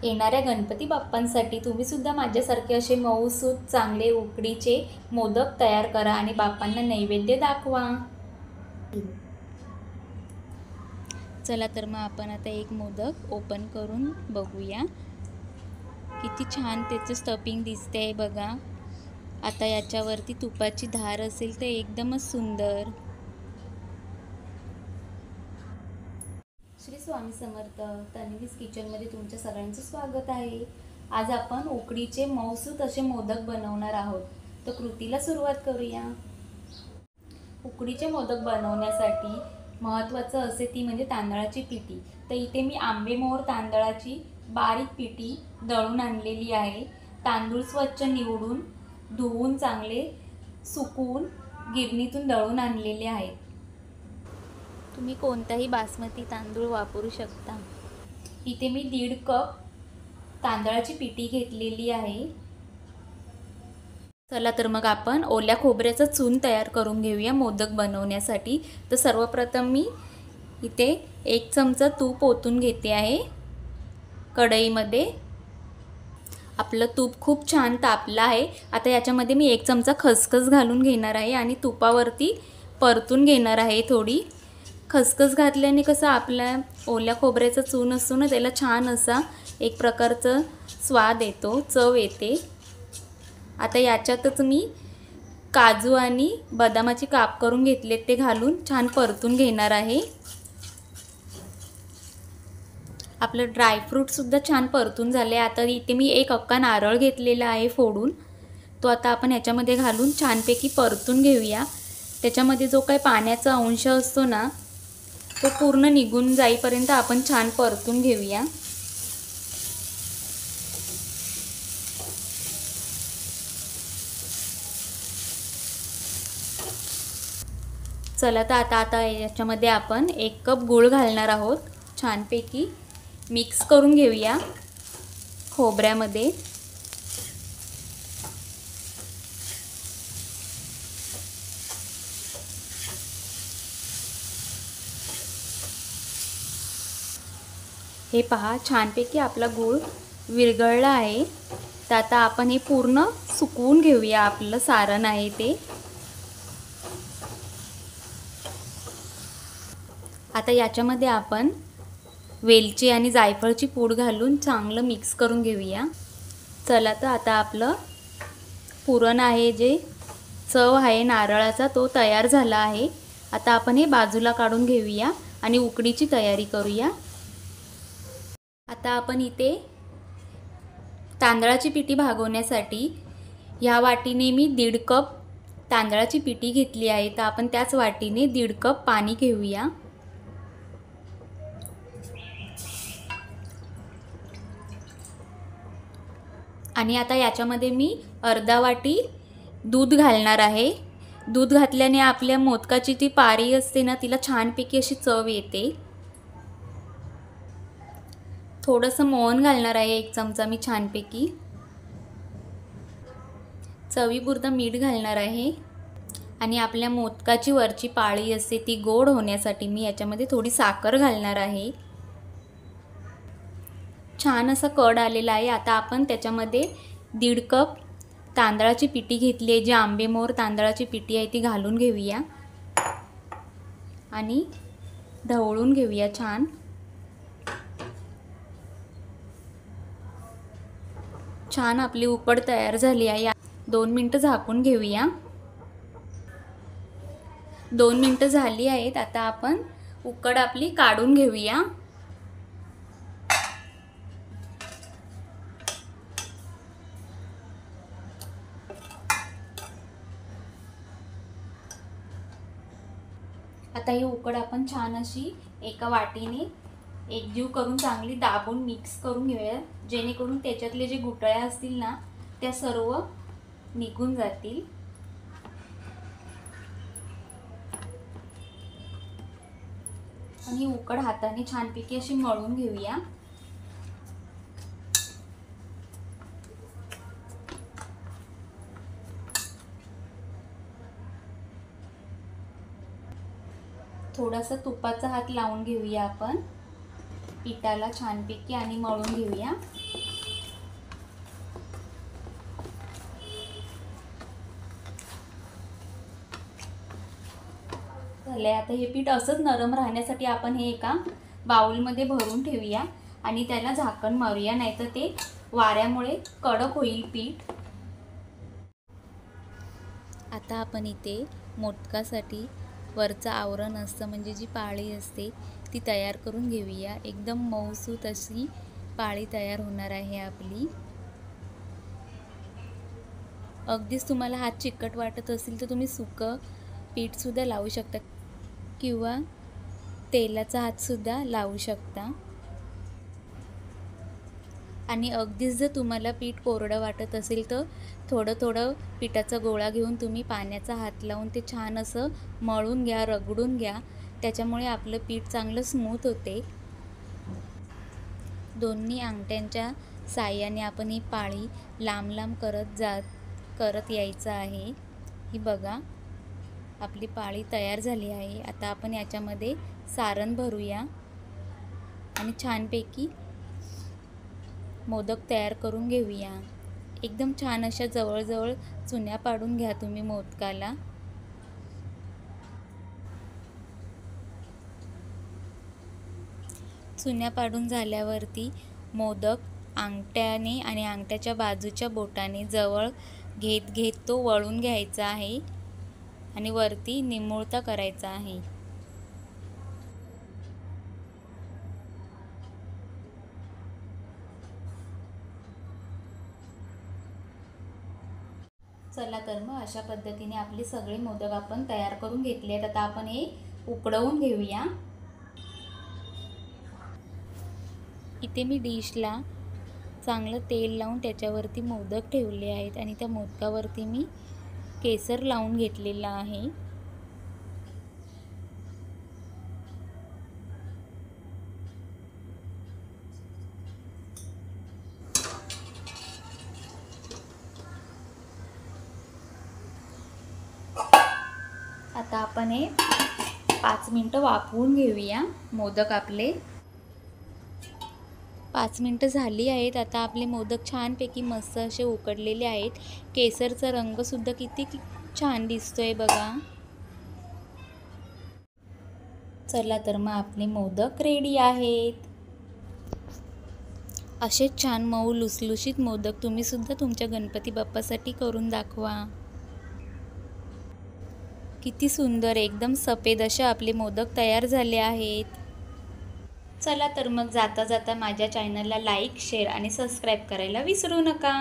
येणाऱ्या गणपती बाप्पांसाठी तुम्ही सुद्धा माझ्यासारखे असे मऊसूत चांगले उकडीचे मोदक तयार करा आणि बाप्पांना नैवेद्य दाखवा। चला तर मग आपण आता एक मोदक ओपन करून बघूया। किती छान त्याचं स्टफिंग दिसते बघा। आता याच्यावरती तुपाची धार असेल तर एकदमच सुंदर। श्री स्वामी समर्थ। तन्वीज किचनमध्ये तुमच्या सगळ्यांचं स्वागत आहे। आज आपण उकडीचे मऊसूत असे मोदक बनवणार आहोत। तर कृतीला सुरुवात करूया। उकडीचे मोदक बनवण्यासाठी महत्त्वाचं असे ती म्हणजे तांदळाची पिठी। तर इथे मी आंबेमोहोर तांदळाची बारीक पिठी दळून आणलेली आहे। तांदूळ स्वच्छ निवडून धुवून चांगले सुकवून गिरणीतून दळून आणलेले आहेत। तुम्ही कोणताही बासमती तांदूळ वापरू शकता। इथे मी 1.5 कप तांदळाची पिठी घेतलेली आहे। चला तर मग आपण ओल्या खोबऱ्याचा चून तयार करून घेऊया मोदक बनवण्यासाठी। तर सर्वप्रथम मी इथे 1 चमचा तूप ओतून घेते आहे कढईमध्ये। आपलं तूप खूप छान तापलं आहे। आता याच्यामध्ये मी 1 चमचा खसखस घालून घेणार आहे आणि तुपावरती परतून घेणार आहे थोडी। खसखस घातल्याने कसं आपल्या ओल्या खोबऱ्याचा चून असतो ना, त्याला छान असा एक प्रकारचा स्वाद येतो, चव येते। आता याच्यातच मी काजू आणि बदामाची काप करून घेतले, ते घालून छान परतून घेणार आहे। आपलं ड्रायफ्रूट सुद्धा छान परतून झाले। आता इथे मी 1 अख्खा नारळ घेतलेला आहे फोडून, तो आता आपण याच्यामध्ये घालून छानपैकी परतून घेऊया। त्याच्यामध्ये जो काही पाण्याचा अंश असतो ना, तो पूर्ण निघून जाईपर्यंत आपण छान परतून घेऊया। चला तर आता याच्यामध्ये आपण 1 कप गूळ घालणार आहोत। छानपैकी मिक्स करून घेऊया खोबऱ्यामध्ये। हे पहा, छानपैकी आपला गूळ विरघळला आहे। तर आता आपण हे पूर्ण सुकवून घेऊया, आपलं सारण आहे ते। आता याच्यामध्ये आपण वेलची आणि जायफळची पूड घालून चांगलं मिक्स करून घेऊया। चला तर आता आपलं पुरण आहे, जे चव आहे नारळाचा, तो तयार झाला आहे। आता आपण हे बाजूला काढून घेऊया आणि उकडीची तयारी करूया। आता आपण इथे तांदळाची पिठी भागवण्यासाठी ह्या वाटीने मी 1.5 कप तांदळाची पिठी घेतली आहे। तर आपण त्याच वाटीने 1.5 कप पाणी घेऊया। आणि आता याच्यामध्ये मी अर्धा वाटी दूध घालणार आहे। दूध घातल्याने आपल्या मोदकाची ती पारी असते ना, तिला छानपैकी अशी चव येते। थोडंसं मोहन घालणार आहे 1 चमचा मी छानपैकी। चवीपुरतं मीठ घालणार आहे आणि आपल्या मोदकाची वरची पाळी असते ती गोड होण्यासाठी मी याच्यामध्ये थोडी साखर घालणार आहे। छान असा कड आलेला आहे। आता आपण त्याच्यामध्ये 1.5 कप तांदळाची पिठी घेतली आहे, जी आंबेमोहोर तांदळाची पिठी आहे, ती घालून घेऊया आणि ढवळून घेऊया छान। छान आपली उकड तयार झाली आहे। 2 मिनिटं झाकून घेऊया। 2 मिनिटं झाली आहेत। आता आपण उकड आपली काढून घेऊया। आता ही उकड आपण छान अशी एका वाटीने एकजीव करून चांगली दाबून मिक्स करून घेऊया, जेणेकरून त्याच्यातले जे गुठळ्या असतील ना, त्या सर्व निघून जातील। आणि उकड हाताने छानपैकी अशी मळून घेऊया। थोडासा तुपाचा हात लावून घेऊया आपण। पिठाला छानपैकी आणि मळून घेऊया। झाले। आता हे पीठ असंच नरम राहण्यासाठी आपण हे एका बाउलमध्ये भरून ठेवूया आणि त्याला झाकण मारूया, नाहीतर ते वाऱ्यामुळे कडक होईल पीठ। आता आपण इथे मोदकासाठी वरचं आवरण असतं म्हणजे जी पाळी असते ती तयार करून घेऊया। एकदम मऊसूत अशी पाळी तयार होणार आहे आपली। अगदीच तुम्हाला हात चिकट वाटत असेल तर तुम्ही सुकं पीठसुद्धा लावू शकता किंवा तेलाचा हातसुद्धा लावू शकता। आणि अगदीच जर तुम्हाला पीठ कोरडं वाटत असेल तर थोडं पिठाचा गोळा घेऊन तुम्ही पाण्याचा हात लावून ते छान असं मळून घ्या, रगडून घ्या। त्याच्यामुळे आपलं पीठ चांगलं स्मूथ होते। दोन्ही अंगठ्यांच्या साहाय्याने आपण ही पाळी लांब लांब करत यायचं आहे। ही बघा आपली पाळी तयार झाली आहे। आता आपण याच्यामध्ये सारण भरूया आणि छानपैकी मोदक तयार करून घेऊया। एकदम छान अशा जवळ चुन्या पाडून घ्या तुम्ही मोदकाला। चुन्या पाडून झाल्यावरती मोदक अंगठ्याने आणि अंगठ्याच्या बाजूच्या बोटाने जवळ घेत तो वळून घ्यायचा आहे आणि वरती निमुळता करायचा आहे। चला तर मग अशा पद्धतीने आपले सगळे मोदक आपण तयार करून घेतले आहेत। आता आपण हे उकडवून घेऊया। इथे मी डिशला चांगलं तेल लावून त्याच्यावरती मोदक ठेवले आहेत आणि त्या मोदकावरती मी केसर लावून घेतलेला आहे। आता आपण हे 5 मिनिटं वाफवून घेऊया। मोदक आपले 5 मिनिटं झाली आहेत। आता आपले मोदक छानपैकी मस्त असे उकडलेले आहेत। केसरचा रंगसुद्धा किती छान दिसतोय बघा। चला तर मग आपले मोदक रेडी आहेत। असेच छान मऊ लुसलुशीत मोदक तुम्ही सुद्धा तुमच्या गणपती बाप्पासाठी करून दाखवा। किती सुंदर एकदम सफेद असे आपले मोदक तयार झाले आहेत। चला तर मग जाता माझ्या चॅनलला लाईक, शेअर आणि सबस्क्राईब करायला विसरू नका।